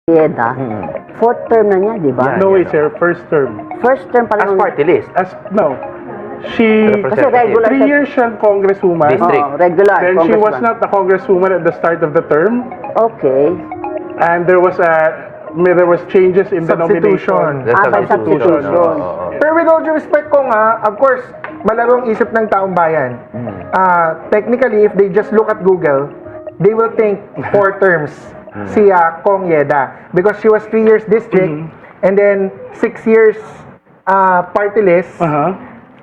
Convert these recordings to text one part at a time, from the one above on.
Yeda. Fourth term na niya, di ba? No, it's her first term. First term pa As lang. party list. No. She, Kasi regular 3 years siyang congresswoman. District. Oo, regular. Then she was congressman. not a congresswoman at the start of the term. Okay. And there was changes in the nomination. Substitution. There's a may substitution. substitution. Pero with all due respect ko nga, of course, malarong isip ng taong bayan. Technically, if they just look at Google, they will think 4 terms si Kong Yeda. Because she was 3 years district, and then 6 years party list.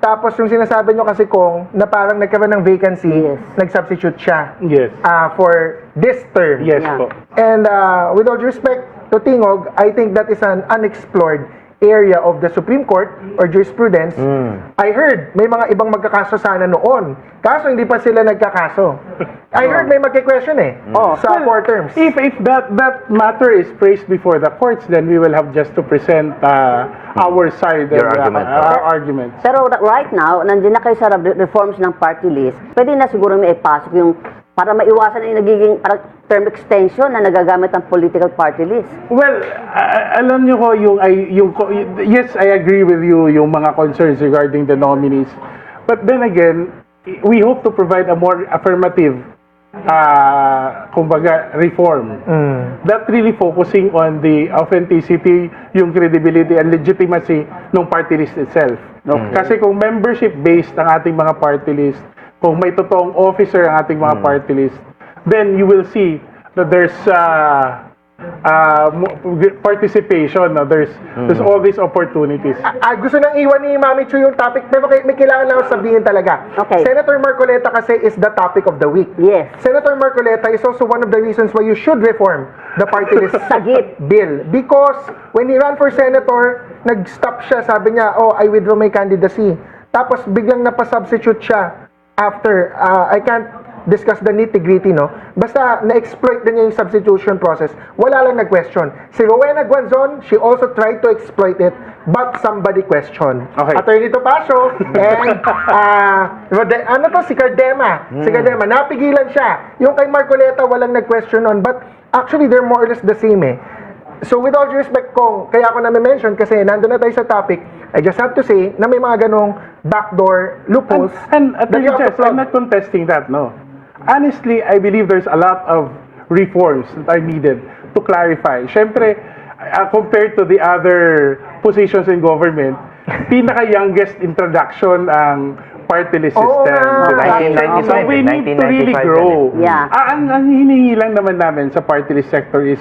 Tapos yung sinasabi nyo kasi Kong, na parang nagkaroon ng vacancy, Yes. nag-substitute siya Yes. for this term. Yes Yeah. po. And with all due respect to Tingog, I think that is an unexplored area of the Supreme Court or jurisprudence. I heard may mga ibang magkakaso sana noon. Kaso hindi pa sila nagkakaso. I heard may magke-question sa 4 terms. If that matter is placed before the courts, then we will have just to present our side Your and argument. our arguments. Pero right now, nandiyan na kayo sa reforms ng party list, pwede na siguro may ipasok yung para maiwasan na yung nagiging parang term extension na nagagamit ng political party list. Well, alam niyo ko yes, I agree with you yung mga concerns regarding the nominees. But then again, we hope to provide a more affirmative kumbaga reform that really focusing on the authenticity, yung credibility and legitimacy ng party list itself. Kasi kung membership based ang ating mga party list, kung may totoong officer ang ating mga party list, then you will see that there's participation, there's all these opportunities. Gusto nang iwan ni Mami Chu yung topic, pero may kailangan lang ako sabihin talaga. Okay. Senator Marcoleta kasi is the topic of the week. Yes. Senator Marcoleta is also one of the reasons why you should reform the party list Sagip. bill. Because when he ran for senator, nag-stop siya, sabi niya, I withdraw my candidacy. Tapos biglang napasubstitute siya after, I can't discuss the nitty-gritty, no? Basta na-exploit din niya yung substitution process. Wala lang nag-question. Si Rowena Guanzon, she also tried to exploit it, but somebody questioned. Okay. Attorney Topacio, and si Cardema. Si Cardema, napigilan siya. Yung kay Marcoleta, walang nag-question on, but actually, they're more or less the same, eh. So with all due respect Kong, kaya ako na-mention kasi nandun na tayo sa topic, I just have to say na may mga ganong backdoor loopholes. And at that the you have to Jess, plug. I'm not contesting that, no. Honestly, I believe there's a lot of reforms that are needed to clarify. Siyempre, compared to the other positions in government, pinaka-youngest introduction ang party list Oo system. nga. Diba? 1995, So we need to really 1995 grow. Yeah. Ang hinihingi lang naman namin sa party list sector is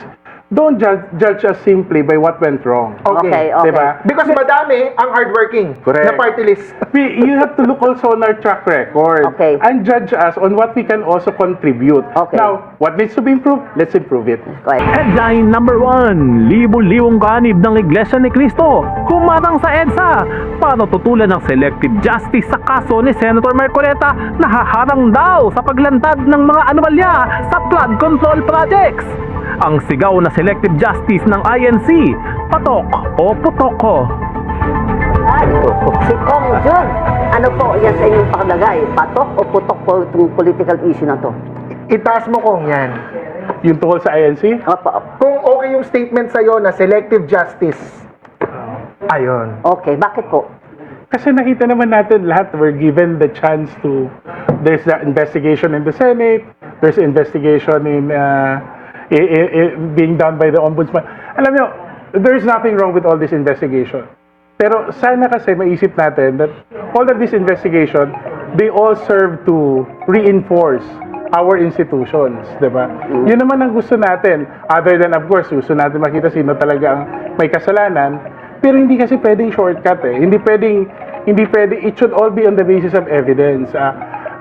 don't judge us simply by what went wrong. Okay. Diba? Because madami ang hardworking Correct. na party list. You have to look also on our track record Okay. and judge us on what we can also contribute. Okay. Now, what needs to be improved? Let's improve it. Go ahead. Headline number 1, libo-libong ganib ng Iglesia ni Cristo humarang sa EDSA para tutulan ng selective justice sa kaso ni Senator Marcoleta na haharang daw sa paglantad ng mga anomalya sa flood control projects. Ang sigaw na selective justice ng INC, patok o putok ko? Si Kong Jun, ano po yan sa inyong pakalagay? Patok o putok po itong political issue na to? Itaas mo Kong yan. Yung tungkol sa INC? Opo. Kung okay yung statement sa'yo na selective justice, ayun. Okay, bakit po? Kasi nakita naman natin lahat, we're given the chance to, there's the investigation in the Senate, there's investigation in being done by the Ombudsman. Alam nyo, there's nothing wrong with all this investigation. Pero sana kasi maisip natin that all of this investigation, they all serve to reinforce our institutions, diba? Yun naman ang gusto natin. Other than, of course, gusto natin makita sino talaga ang may kasalanan. Pero hindi kasi pwedeng shortcut eh. Hindi pwedeng, it should all be on the basis of evidence.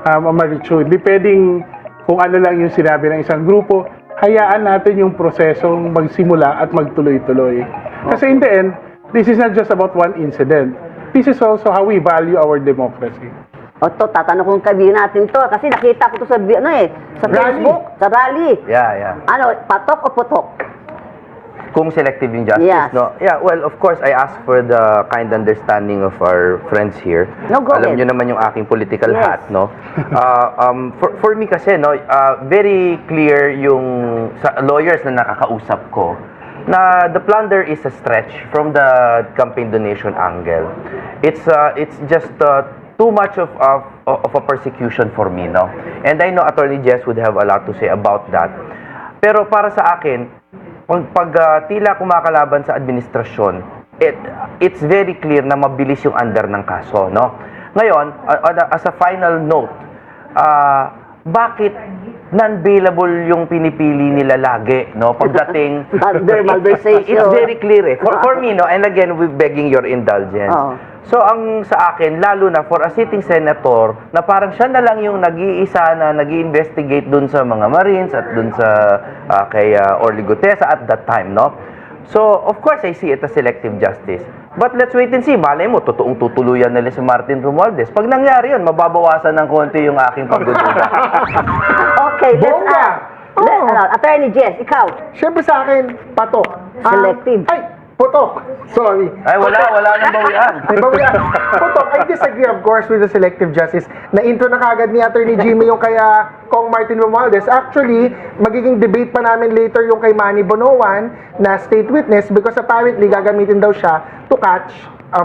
Marichu, hindi pwedeng kung ano lang yung sinabi ng isang grupo, hayaan natin yung prosesong magsimula at magtuloy-tuloy. Kasi in the end, this is not just about one incident. This is also how we value our democracy. O to, tatanong kong kaibigan natin to kasi nakita ko to sa sa Facebook, sa rally. Yeah. Ano, patok o putok? Kung selective yung justice, Yes. no? Yeah, well, of course, I ask for the kind understanding of our friends here. No, go Alam ahead. nyo naman yung aking political Yes. hat, no? For me kasi, no, very clear yung sa lawyers na nakakausap ko na the plunder is a stretch from the campaign donation angle. It's just too much of a persecution for me, no? And I know Attorney Jess would have a lot to say about that. Pero para sa akin, pag tila kumakalaban sa administrasyon, it's very clear na mabilis yung under ng kaso, no? Ngayon, as a final note, bakit non-bailable yung pinipili nila lagi, no? Pagdating Under malversation. it's very clear eh. For me, no, and again, we're begging your indulgence. Oo. So, ang sa akin, lalo na for a sitting senator, na parang siya na lang yung nag-iisa na nag-i-investigate dun sa mga Marines at dun sa kay Orly Gutesa at that time, no? So, of course, I see it as selective justice. But let's wait and see. Malay mo, totoong tutuluyan nila si Martin Romualdez. Pag nangyari yun, mababawasan ng konti yung aking pagdududa. Okay, let's Bongga! ask. Attorney Jess, ikaw. Siyempre sa akin, patok. Selective. Ay, putok. Sorry. Ay, wala nang bawian. May bawian. Putok, I disagree of course with the selective justice. Na-intro na kagad ni Attorney Jimmy yung kaya Kong Martin Romualdez. Actually, magiging debate pa namin later yung kay Manny Bonoan na state witness because apparently gagamitin daw siya to catch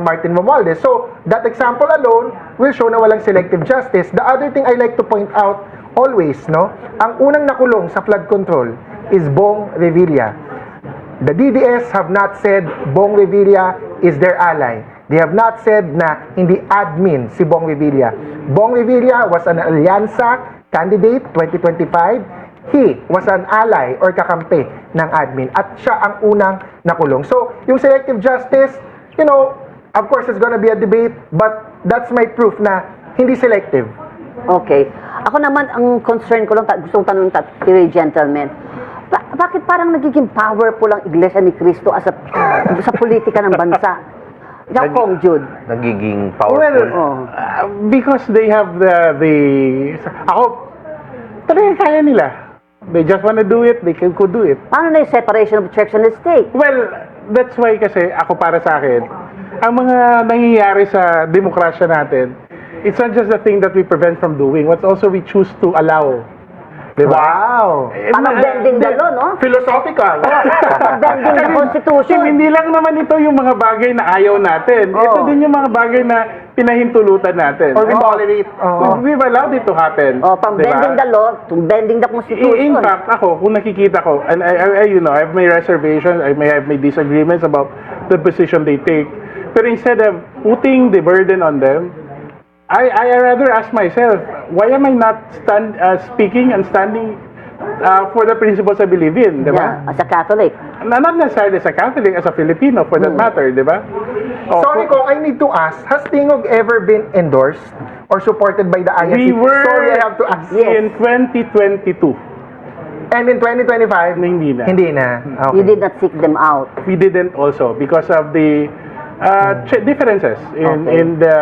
Martin Romualdez. So, that example alone will show na walang selective justice. The other thing I like to point out always, no, ang unang nakulong sa flood control is Bong Revilla. The DDS have not said Bong Revilla is their ally. They have not said na hindi admin si Bong Revilla. Bong Revilla was an alyansa candidate 2025. He was an ally or kakampi ng admin at siya ang unang nakulong. So, yung selective justice, you know, of course it's gonna be a debate, but that's my proof na hindi selective. Okay. Ako naman, ang concern ko lang, gusto kong tanong three gentlemen, bakit parang nagiging powerful ang Iglesia ni Cristo sa politika ng bansa? Ikaw, Kong Jude. Nagiging powerful. Well, because they have ako, talagang kaya nila. They just wanna do it, they could do it. Paano na yung separation of church and state? Well, that's why kasi ako para sa akin, ang mga nangyayari sa demokrasya natin, it's not just the thing that we prevent from doing, what also we choose to allow. Diba? Wow! Parang bending the law, no? Philosophical! Bending the Constitution. Hindi lang naman ito yung mga bagay na ayaw natin. Ito din yung mga bagay na pinahintulutan natin. Or we tolerate. We've allowed it to happen. From Diba? bending the law to bending the Constitution. In fact, ako, kung nakikita ko, and I you know, I have my reservations, I may have my disagreements about the position they take, but instead of putting the burden on them, I rather ask myself, why am I not speaking and standing for the principles I believe in, di ba? Yeah, as a Catholic. Not necessarily as a Catholic, as a Filipino for that matter, di ba? Sorry Kong, I need to ask, has Tingog ever been endorsed or supported by the INC? We were Sorry, I have to ask. in 2022. And in 2025? Hindi na. Hindi na. Okay. You did not seek them out. We didn't also because of the differences Okay. in the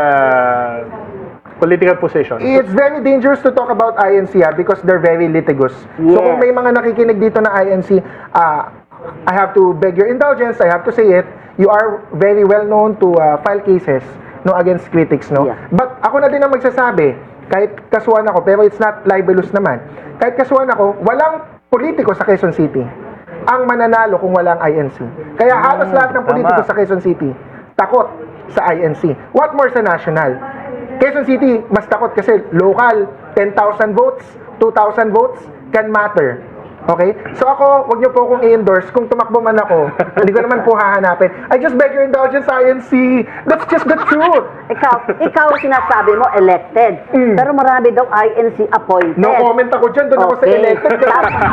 political position. It's very dangerous to talk about INC because they're very litigious. So Yes. kung may mga nakikinig dito na INC, I have to beg your indulgence, I have to say it, you are very well known to file cases no against critics, no? Yeah. But ako na din ang magsasabi, kahit kasuhan ako, pero it's not libelous naman. Kahit kasuhan ako, walang politiko sa Quezon City ang mananalo kung walang INC. Kaya halos lahat ng politiko tama. sa Quezon City takot sa INC. What more sa national? Quezon City, mas takot kasi local, 10,000 votes, 2,000 votes can matter. Okay? So ako, wag niyo po akong i-endorse. Kung tumakbo man ako, hindi ko naman po hahanapin. I just beg your indulgence, INC. That's just the truth. Ikaw sinasabi mo elected. Pero marami daw INC appointed. No comment ako dyan. Doon ako sa Okay. elected.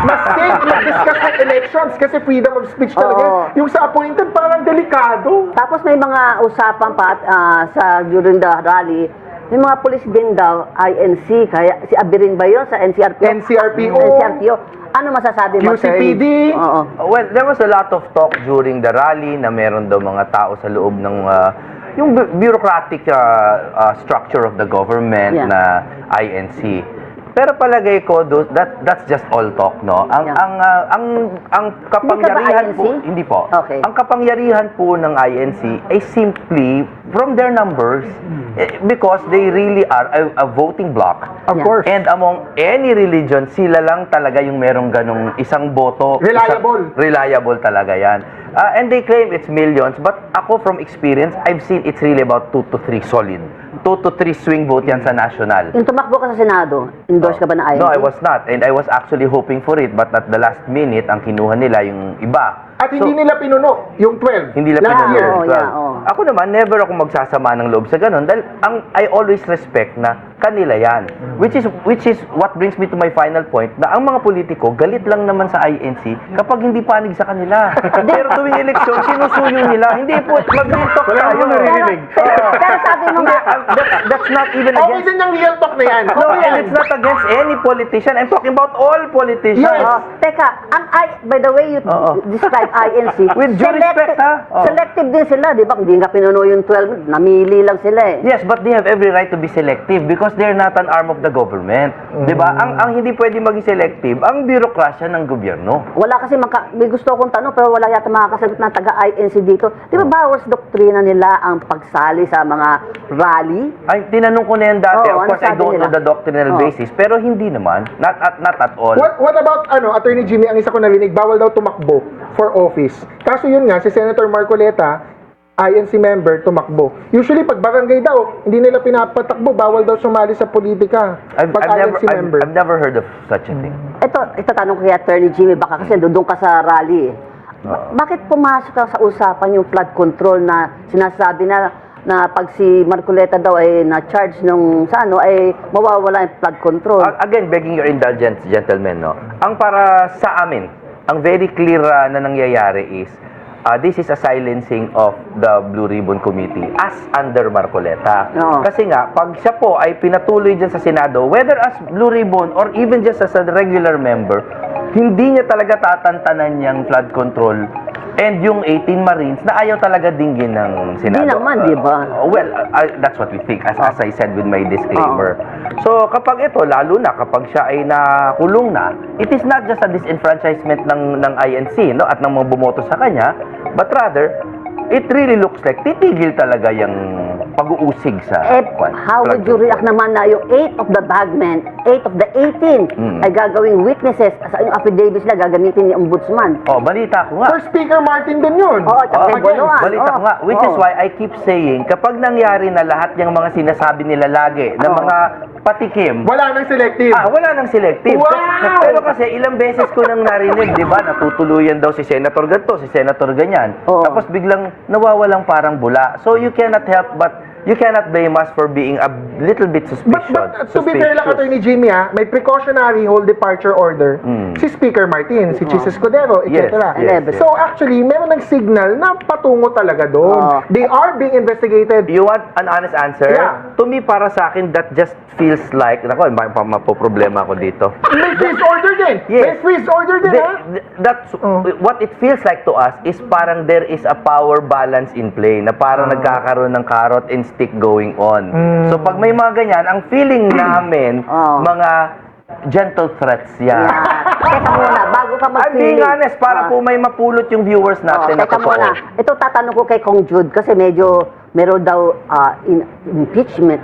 Mas safe mag-discuss ng elections kasi freedom of speech talaga. Oo. Yung sa appointed, parang delikado. Tapos may mga usapan pa during the rally, may mga police din daw, INC, kaya si Abirin ba yun sa NCRPO? NCRPO. NCRPO. Ano masasabi mo, QCPD. Oo. Well, there was a lot of talk during the rally na meron daw mga tao sa loob ng yung bureaucratic structure of the government Yeah. na INC. Pero palagay ko, that's just all talk, no? Yeah. Ang kapangyarihan po, INC? hindi po. Okay. Ang kapangyarihan po ng INC ay simply from their numbers because they really are a voting bloc. Of Yeah. course. And among any religion, sila lang talaga yung merong ganong isang boto. Reliable. Reliable talaga yan. And they claim it's millions, but ako from experience, I've seen it's really about 2 to 3 solid. 2 to 3 swing vote yan sa national. Yung tumakbo ka sa Senado, endorse ka ba na INC? No, I was not. And I was actually hoping for it, but at the last minute, ang kinuha nila yung iba. At hindi nila pinuno yung 12. Hindi nila last pinuno. year. Oo, yeah, oo. Ako naman, never ako magsasama ng loob sa ganun dahil I always respect na kanila yan. Which is what brings me to my final point na ang mga politiko, galit lang naman sa INC kapag hindi panig sa kanila. Pero tuwing eleksyon, sinusuyo nila. Hindi po, mag-real talk Wala tayo. akong naririnig. Pero sabi mo nga, That's not even Okay against... din yung real talk na yan. No, Okay and yan. it's not against any politician. I'm talking about all politicians. Yes. teka, by the way you Oo. describe INC, With due respect, ha? Oo. selective din sila, di ba? Hindi nga pinuno yung 12, namili lang sila eh. Yes, but they have every right to be selective because they're not an arm of the government. 'Di ba? Ang hindi pwede maging selective, ang birokrasya ng gobyerno. Wala kasi, may gusto akong tanong, pero wala yata makakasagot na taga-INC dito. Di ba bawals doktrina nila ang pagsali sa mga rally? Ay, tinanong ko na yan dati. Oo, Of course, ano I don't sabi know nila? the doctrinal Oo. basis, pero hindi naman. Not at all. What about, Attorney Jimmy, ang isa ko narinig, bawal daw tumakbo for office. Kaso yun nga, si Senator Marcoleta, INC member, tumakbo. Usually, pag barangay daw, hindi nila pinapatakbo, bawal daw sumali sa politika. Pag INC member. I've never heard of such a thing. Ito tanong ko kay Attorney Jimmy, baka kasi doon ka sa rally eh. Bakit pumasok ka sa usapan yung flood control na sinasabi na pag si Marcoleta daw ay na-charge nung sa ano ay mawawala yung flood control? Again, begging your indulgence, gentlemen, no? Ang para sa amin, ang very clear na nangyayari is this is a silencing of the Blue Ribbon Committee as under Marcoleta. Oo. Kasi nga, pag siya po ay pinatuloy dyan sa Senado, whether as Blue Ribbon or even just as a regular member, hindi niya talaga tatantanan yung flood control and yung 18 Marines na ayaw talaga dinggin ng Senado. Hindi naman, di ba? That's what we think, as I said with my disclaimer. So, kapag ito, lalo na kapag siya ay nakulong na, it is not just a disenfranchisement ng INC, no, at ng mga bumoto sa kanya, but rather, it really looks like titigil talaga yung pag-uusig sa How would you react naman na yung 8 of the bagmen, 8 of the 18 ay gagawing witnesses sa yung affidavits na gagamitin ni Ombudsman? Oh, balita ko nga. For Speaker Martin din yun. Oo, tsaka kay Again, Boloan. Balita ko nga. Which is why I keep saying, kapag nangyari na lahat yung mga sinasabi nila lagi, na mga patikim, Wala nang selective. wala nang selective. Wow! Pero kasi ilang beses ko nang narinig, di ba, natutuluyan daw si Senator ganito, si Senator ganyan. Oo. Tapos biglang nawawalang parang bula. So you cannot help but you cannot blame us for being a little bit suspicious. But to be fair lang, Attorney Jimmy, may precautionary whole departure order si Speaker Martin, si Chis Escudero, etc. Yes, yes. So actually, meron ng signal na patungo talaga doon. They are being investigated. You want an honest answer? Yeah. To me, para sa akin, that just feels like, nako, mapoproblema ako dito. May freeze order din. Yes. May freeze order din, ha? That's what it feels like to us is parang there is a power balance in play na parang nagkakaroon ng carrot and stick going on. So pag may mga ganyan, ang feeling namin mga gentle threats yan. Teka muna, bago ka I'm mag-feeling. being honest, para po may mapulot yung viewers natin na teka totoo. muna. Ito tatanong ko kay Kong Jude kasi medyo meron daw impeachment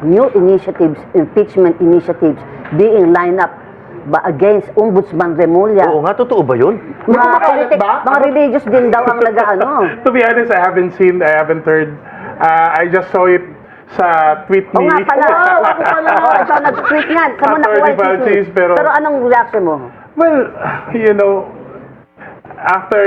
initiatives being lined up against Ombudsman Remulla. Oo nga, totoo ba yun? Mga ba? mga religious din daw ang To be honest, I haven't heard. I just saw it sa tweet Oo ni... nga pala. Ako pala. Ikaw nag-tweet nga. Saan mo nakuha Attorney yung chismis? Valcis, pero- Pero anong reaction mo? Well, after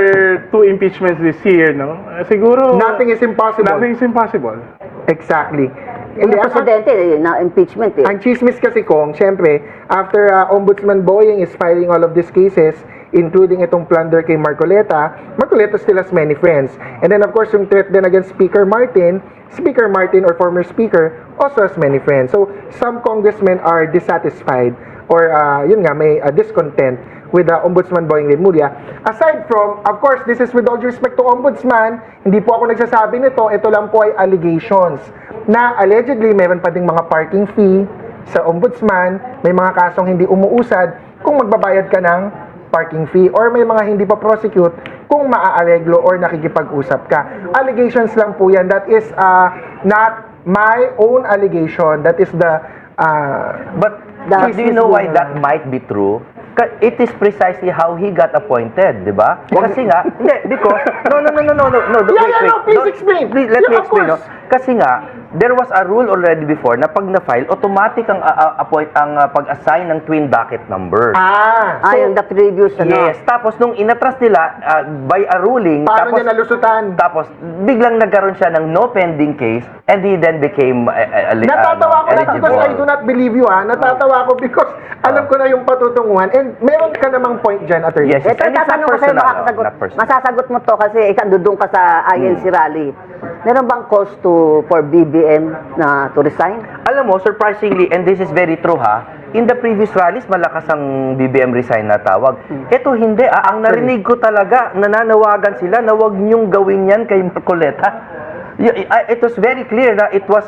2 impeachments this year, no? Siguro... Nothing is impossible. Nothing is impossible. Exactly. Yung presidente na impeachment eh. Ang chismis kasi Kong, syempre, after Ombudsman Boying is filing all of these cases, including itong plunder kay Marcoleta, Marcoleta still has many friends. And then of course, yung threat din against Speaker Martin or former Speaker also has many friends. So, some congressmen are dissatisfied or yun nga, may discontent with Ombudsman Boying Remulla. Aside from, of course, this is with all due respect to Ombudsman, hindi po ako nagsasabi nito, ito lang po ay allegations na allegedly meron pa ding mga parking fee sa ombudsman, may mga kasong hindi umuusad kung magbabayad ka ng parking fee or may mga hindi pa prosecute kung maaareglo or nakikipag-usap ka. Allegations lang po yan. That is not my own allegation. That is the But That do you is know why the- that might be true? It is precisely how he got appointed, di ba? Kasi nga, hindi, because, no, please explain. Please, let Yeah, me of explain, no? course. Kasi nga, there was a rule already before na pag na-file, automatic ang pag-assign ng twin docket number. Yung the previous, Yes, tapos nung inatras nila by a ruling, Paano tapos niya nalusutan? tapos biglang nagkaroon siya ng no pending case and he then became Natatawa ko lang because I do not believe you, Natatawa ko because alam ko na yung patutunguhan and meron ka namang point dyan, attorney. Yes. Ito, And it's not tatanong ko sa'yo, personal, makakasagot. not personal. Masasagot mo to kasi ikaw dudong ka sa INC rally. Meron bang cause for BBM na to resign? Alam mo, surprisingly, and this is very true in the previous rallies, malakas ang BBM resign na tawag. Ito hindi, ang narinig ko talaga, nananawagan sila na wag niyong gawin yan kay Marcoleta. It was very clear na it was,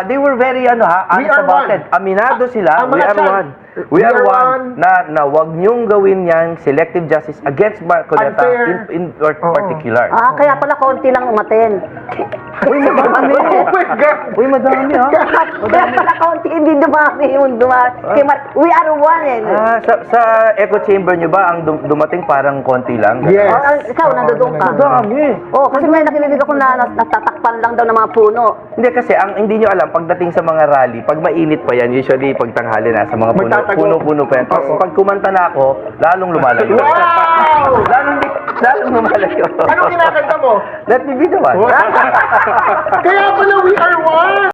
they were very, honest are about one. it. Aminado sila, Ang we mga are chan- one. We are one. Na wag niyong gawin yan, selective justice against Marcoleta Unfair. in particular. Kaya pala konti lang umaten. Uy, madami. Oh my God! Uy, madami Kaya pala konti, hindi dumami yung dumami. We are one Sa echo chamber nyo ba, ang dumating parang konti lang? Yes. Ikaw, nandudong ka. Dami. Kasi may nakinig ako na natatakpan lang daw ng mga puno. Hindi kasi, ang hindi nyo alam, pagdating sa mga rally, pag mainit pa yan, usually pag tanghali na sa mga Magtatago. puno pa yan. Tapos Oo. pag kumanta na ako, lalong lumalayo. Wow! lalong lumalayo. Anong kinakanta mo? Let me be the one. Kaya pala we are one!